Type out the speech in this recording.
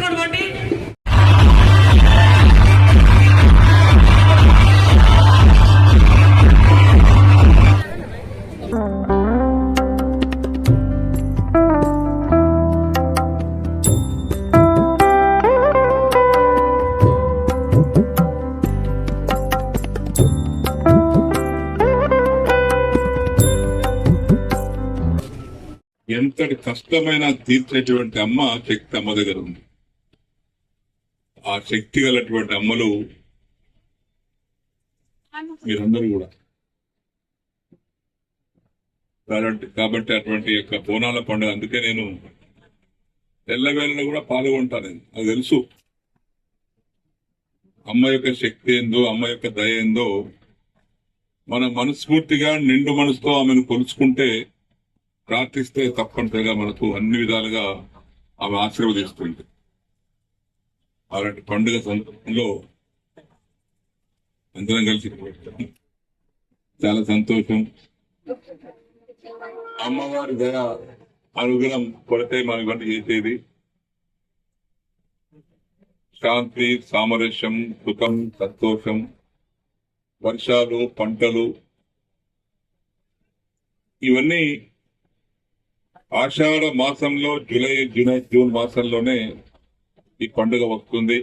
ఉన్నటువంటి ఎంతటి కష్టమైన తీర్చేటువంటి అమ్మ శక్తి అమ్మ దగ్గర ఉంది. ఆ శక్తి గలటువంటి అమ్మలు మీరందరూ కూడా కాబట్టి అటువంటి యొక్క బోనాల పండుగ అందుకే నేను తెల్లవేళలో కూడా పాల్గొంటాను. అది తెలుసు అమ్మ యొక్క శక్తి ఏందో, అమ్మ యొక్క దయ ఏందో. మన మనస్ఫూర్తిగా నిండు మనసుతో ఆమెను కొలుచుకుంటే, ప్రార్థిస్తే తప్పనిసరిగా మనకు అన్ని విధాలుగా ఆమె ఆశీర్వదిస్తుంది. అలాంటి పండుగ సందర్భంలో అందరం కలిసి చాలా సంతోషం. అమ్మవారి దయ అనుగ్రహం కొరతే మనం ఇవన్నీ చేసేది. శాంతి, సామరస్యం, సుఖం, సంతోషం, వర్షాలు, పంటలు, ఇవన్నీ ఆషాఢ మాసంలో జూన్ మాసంలోనే ఈ పండుగ వస్తుంది.